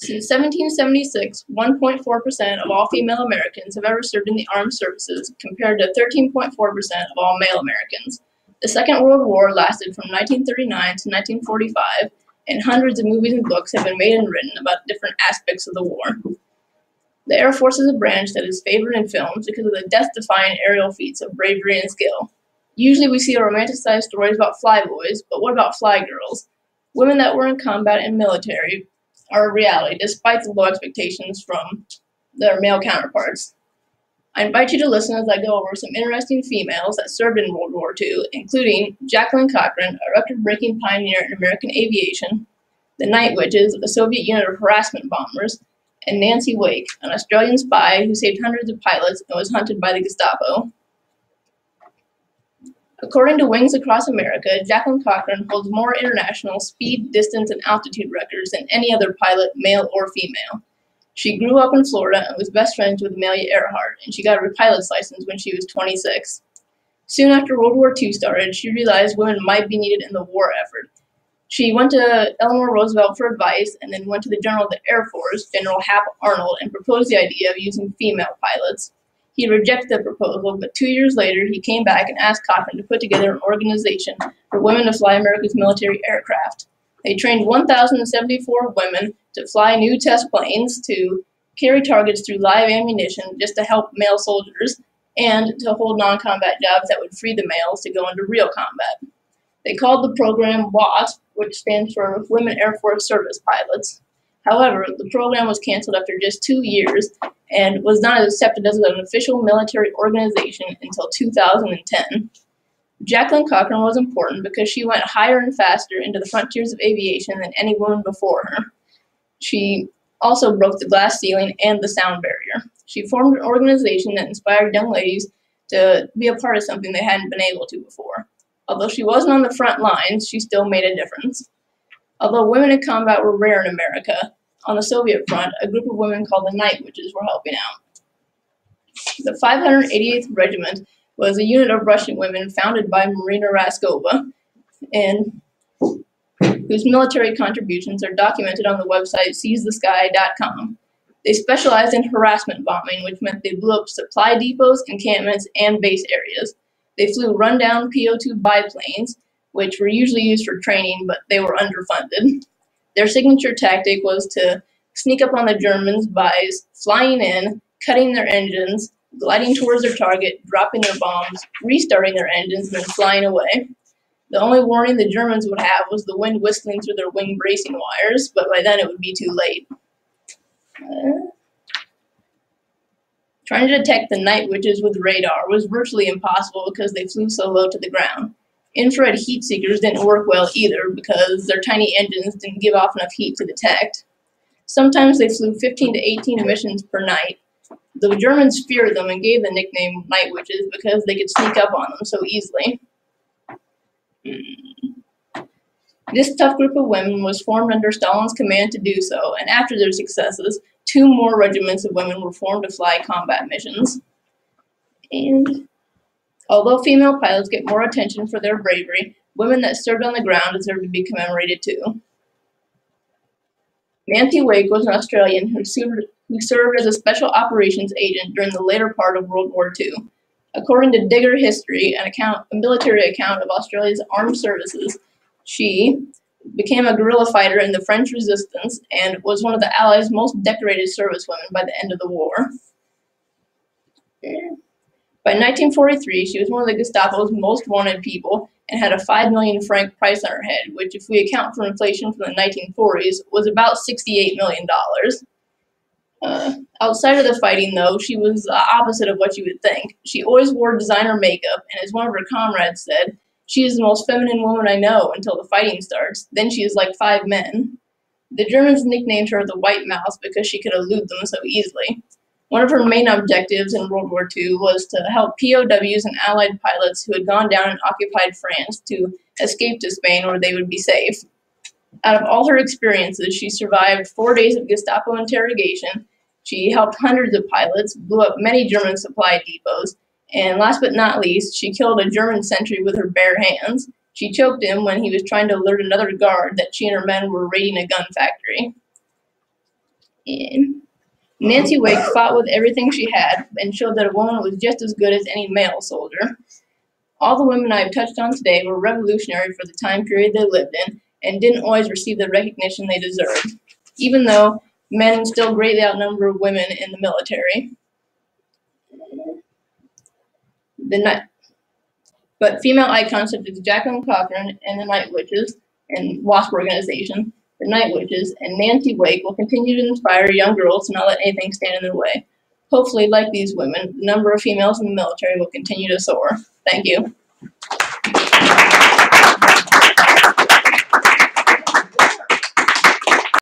Since 1776, 1.4% of all female Americans have ever served in the armed services, compared to 13.4% of all male Americans. The Second World War lasted from 1939 to 1945, and hundreds of movies and books have been made and written about different aspects of the war. The Air Force is a branch that is favored in films because of the death-defying aerial feats of bravery and skill. Usually we see romanticized stories about flyboys, but what about fly girls? Women that were in combat and military are a reality, despite the low expectations from their male counterparts. I invite you to listen as I go over some interesting females that served in World War II, including Jacqueline Cochran, a record-breaking pioneer in American aviation, the Night Witches, a Soviet unit of harassment bombers, and Nancy Wake, an Australian spy who saved hundreds of pilots and was hunted by the Gestapo. According to Wings Across America, Jacqueline Cochran holds more international speed, distance, and altitude records than any other pilot, male or female. She grew up in Florida and was best friends with Amelia Earhart, and she got her pilot's license when she was 26. Soon after World War II started, she realized women might be needed in the war effort. She went to Eleanor Roosevelt for advice and then went to the General of the Air Force, General Hap Arnold, and proposed the idea of using female pilots. He rejected the proposal, but 2 years later, he came back and asked Cochran to put together an organization for women to fly America's military aircraft. They trained 1,074 women to fly new test planes, to carry targets through live ammunition just to help male soldiers, and to hold non-combat jobs that would free the males to go into real combat. They called the program WASP, which stands for Women Air Force Service Pilots. However, the program was canceled after just 2 years and was not accepted as an official military organization until 2010. Jacqueline Cochran was important because she went higher and faster into the frontiers of aviation than any woman before her. She also broke the glass ceiling and the sound barrier. She formed an organization that inspired young ladies to be a part of something they hadn't been able to before. Although she wasn't on the front lines, she still made a difference. Although women in combat were rare in America, on the Soviet front, a group of women called the Night Witches were helping out. The 588th Regiment was a unit of Russian women founded by Marina Raskova, and whose military contributions are documented on the website seizethesky.com. They specialized in harassment bombing, which meant they blew up supply depots, encampments, and base areas. They flew rundown PO-2 biplanes, which were usually used for training, but they were underfunded. Their signature tactic was to sneak up on the Germans by flying in, cutting their engines, gliding towards their target, dropping their bombs, restarting their engines, and then flying away. The only warning the Germans would have was the wind whistling through their wing bracing wires, but by then it would be too late. Trying to detect the Night Witches with radar was virtually impossible because they flew so low to the ground. Infrared heat seekers didn't work well either because their tiny engines didn't give off enough heat to detect. Sometimes they flew 15 to 18 missions per night. The Germans feared them and gave the nickname Night Witches because they could sneak up on them so easily. This tough group of women was formed under Stalin's command to do so, and after their successes, 2 more regiments of women were formed to fly combat missions. And although female pilots get more attention for their bravery, women that served on the ground deserve to be commemorated too. Nancy Wake was an Australian who served as a special operations agent during the later part of World War II. According to Digger History, a military account of Australia's armed services, she became a guerrilla fighter in the French resistance and was one of the Allies' most decorated servicewomen by the end of the war. By 1943, she was one of the Gestapo's most wanted people and had a 5 million franc price on her head, which, if we account for inflation from the 1940s, was about $68 million. Outside of the fighting, though, she was the opposite of what you would think. She always wore designer makeup, and as one of her comrades said, "She is the most feminine woman I know until the fighting starts. Then she is like 5 men." The Germans nicknamed her the White Mouse because she could elude them so easily. One of her main objectives in World War II was to help POWs and Allied pilots who had gone down in occupied France to escape to Spain where they would be safe. Out of all her experiences, she survived 4 days of Gestapo interrogation. She helped hundreds of pilots, blew up many German supply depots, and last but not least, she killed a German sentry with her bare hands. She choked him when he was trying to alert another guard that she and her men were raiding a gun factory. And Nancy Wake fought with everything she had and showed that a woman was just as good as any male soldier. All the women I have touched on today were revolutionary for the time period they lived in and didn't always receive the recognition they deserved, even though men still greatly outnumber women in the military. But female icons such as Jacqueline Cochran and the Night Witches and WASP organization, the Night Witches, and Nancy Wake will continue to inspire young girls to not let anything stand in their way. Hopefully, like these women, the number of females in the military will continue to soar. Thank you.